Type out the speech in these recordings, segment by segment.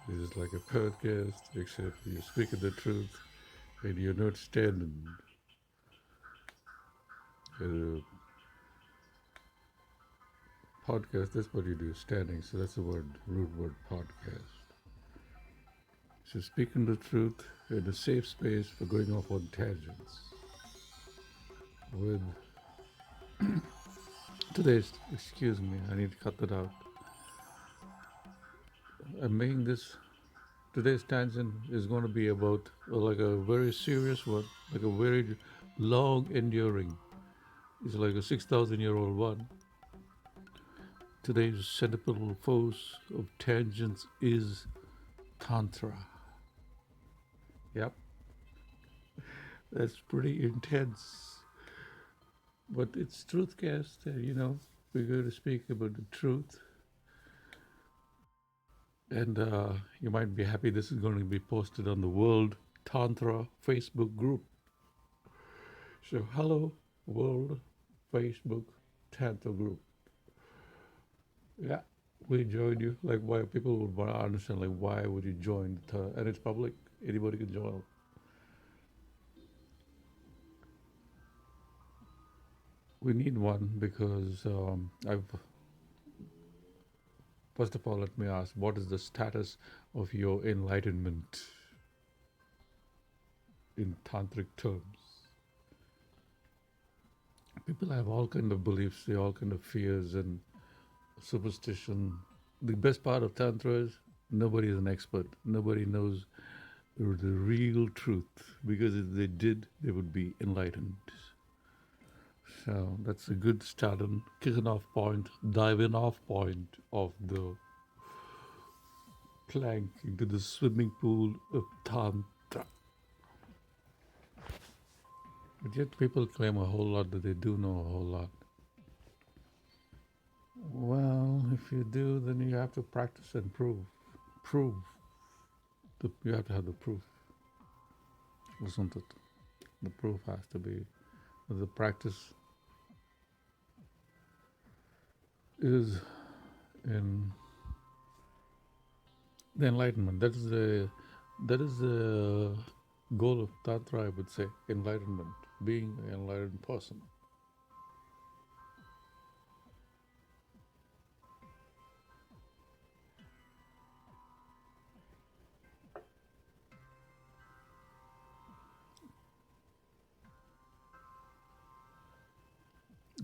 This is like a podcast, except you're speaking the truth and you're not standing. A podcast, that's what you do, standing. So that's the word, root word podcast. So speaking the truth in a safe space for going off on tangents. With today's, excuse me, I need to cut that out. I'm making this, today's tangent is going to be about like a very serious one, like a very long enduring. It's like a 6,000-year-old one. Today's central force of tangents is Tantra. Yep, that's pretty intense. But it's truthcast, we're going to speak about the truth. And you might be happy this is going to be posted on the World Tantra Facebook group. So, hello, World Facebook Tantra group. Yeah, we join you. Like, why people would want to understand, like, why would you join? And it's public. Anybody can join. We need one because I've. First of all, let me ask: what is the status of your enlightenment in tantric terms? People have all kind of beliefs, they all kind of fears and superstition. The best part of tantra is nobody is an expert. Nobody knows the real truth because if they did, they would be enlightened. So that's a good starting, kicking off point, diving off point of the plank into the swimming pool of Tantra. But yet people claim a whole lot that they do know a whole lot. Well, if you do, then you have to practice and prove. Prove. You have to have the proof, isn't it? The proof has to be. The practice is in the enlightenment. That is the goal of Tantra, I would say. Enlightenment. Being an enlightened person.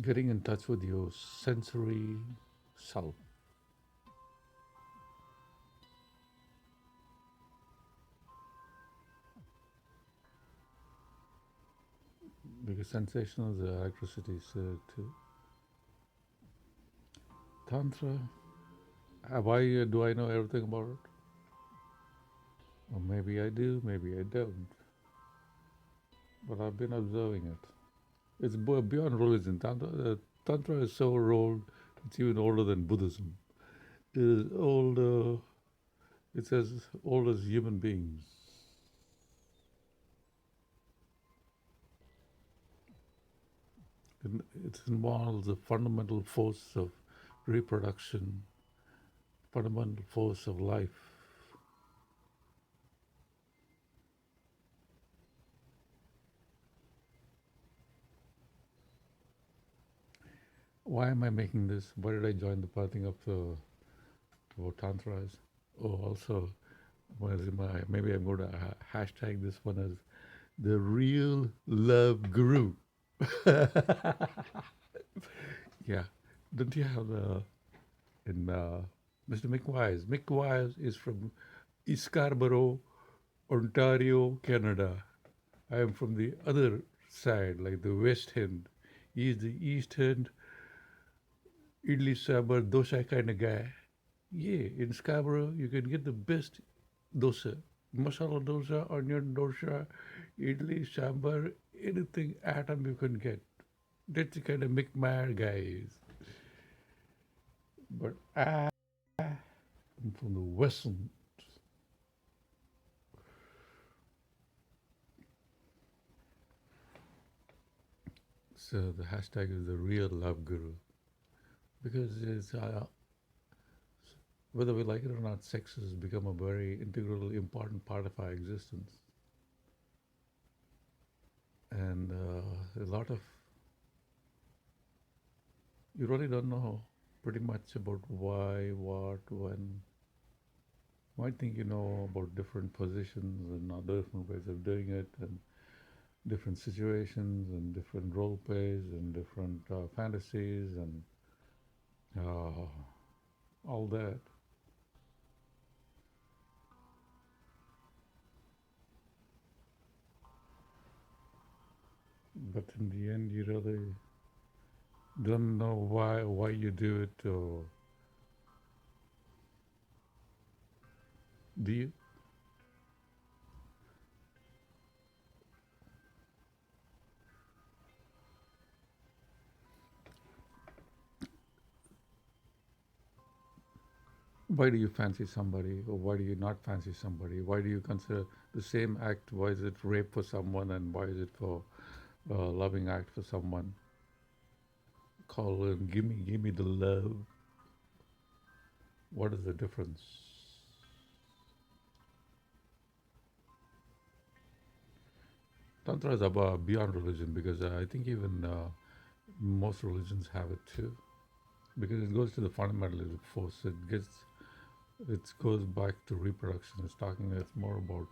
Getting in touch with your sensory self. Because sensation is electricity. So too. Tantra, do I know everything about it? Or maybe I do, maybe I don't. But I've been observing it. It's beyond religion. Tantra is so old, it's even older than Buddhism. It is older, it's as old as human beings. It involves the fundamental force of reproduction, fundamental force of life. Why am I making this? Why did I join the parting of about Tantras? Oh, also, maybe I'm going to hashtag this one as the real love guru. Yeah, don't you have in Mr. Mick Wise? Mick Wise is from Scarborough, Ontario, Canada. I am from the other side, like the West End. He's the East End, idli sambar dosa kind of guy. Yeah, in Scarborough, you can get the best dosa. Masala dosa, onion dosa, idli, sambar, anything atom you can get. That's the kind of McMahon guy is. But I'm from the Western. So the hashtag is the real love guru. Because it's, Whether we like it or not, sex has become a very integral, important part of our existence. And a lot of, you really don't know pretty much about why, what, when. You might think you know about different positions and other different ways of doing it, and different situations, and different role plays, and different fantasies, and all that. But in the end, you really don't know why you do it, or do you? Why do you fancy somebody, or why do you not fancy somebody? Why do you consider the same act? Why is it rape for someone, and why is it for loving act for someone? Call and give me the love. What is the difference? Tantra is about beyond religion, because I think even most religions have it too, because it goes to the fundamental force. It goes back to reproduction. It's more about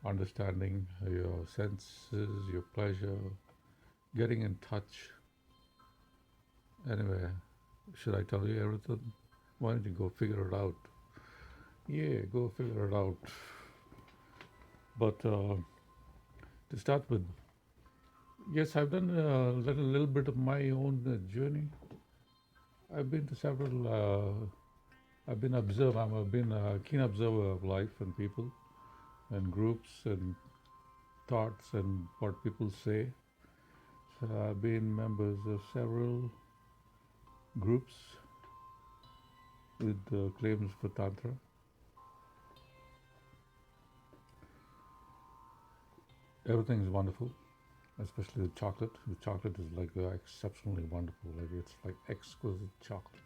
understanding your senses, your pleasure, getting in touch. Anyway, should I tell you everything? Why don't you go figure it out? Yeah, go figure it out. But to start with, yes, I've done little bit of my own journey. I've been to several. I've been observe. I've been a keen observer of life and people and groups and thoughts and what people say. So I've been members of several groups with claims for Tantra. Everything is wonderful, especially the chocolate. The chocolate is like exceptionally wonderful. Like it's like exquisite chocolate.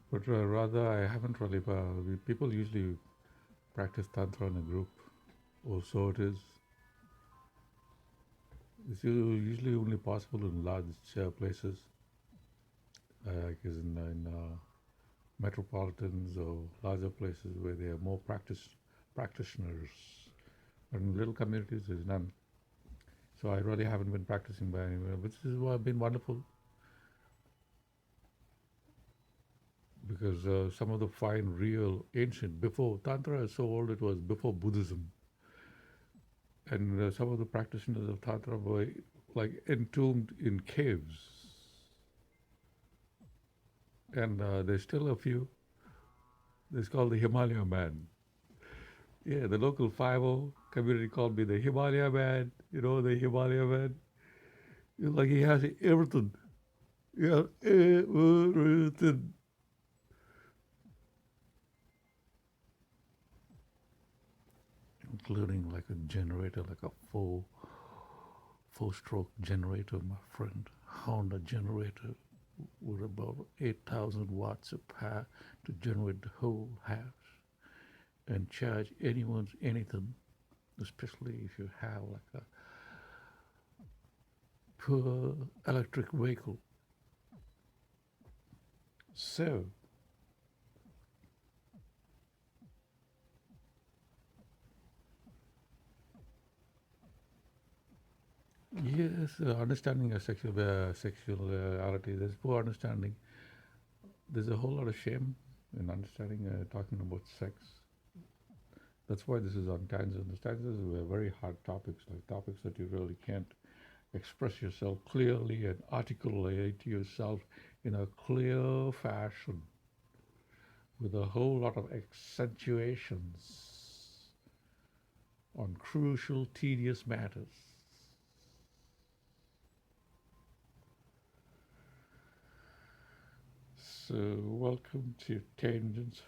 But rather, I haven't really. People usually practice Tantra in a group, or so it is. It's usually only possible in large places, like in metropolitans or larger places where there are more practitioners. But in little communities, there's none. So I really haven't been practicing by anywhere, which has been wonderful, because some of the fine, real, ancient, before Tantra is so old, it was before Buddhism, and some of the practitioners of Tantra were like entombed in caves, and there's still a few. It's called the Himalaya Man. Yeah, the local 5 community called me the Himalaya Man. You know, the Himalaya Man. Like he has everything. Yeah, everything. Including like a generator, like a four-stroke generator, my friend. Honda generator with about 8,000 watts of power to generate the whole house and charge anyone's anything, especially if you have like a poor electric vehicle. So, yes, understanding of sexuality, there's poor understanding. There's a whole lot of shame in understanding, talking about sex. That's why this is on tangents. Tangents were very hard topics, like topics that you really can't express yourself clearly and articulate yourself in a clear fashion with a whole lot of accentuations on crucial, tedious matters. So, welcome to Tangents,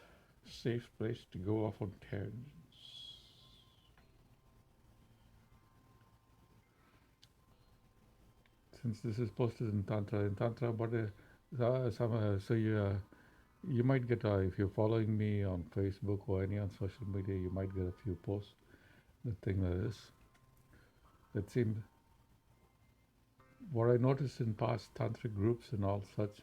safe place to go off on tangents. Since this is posted in Tantra, but you might get if you're following me on Facebook or any on social media, you might get a few posts. The thing that seemed what I noticed in past tantric groups and all such,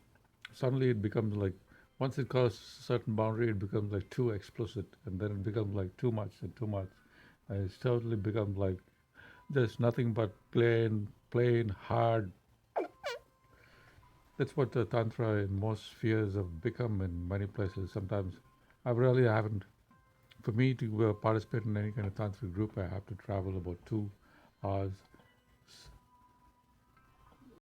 suddenly it becomes like once it crosses a certain boundary, it becomes like too explicit, and then it becomes like too much and too much, and it's totally become like there's nothing but plain hard. That's what the tantra in most spheres have become in many places. Sometimes I really haven't. For me to participate in any kind of tantric group, I have to travel about 2 hours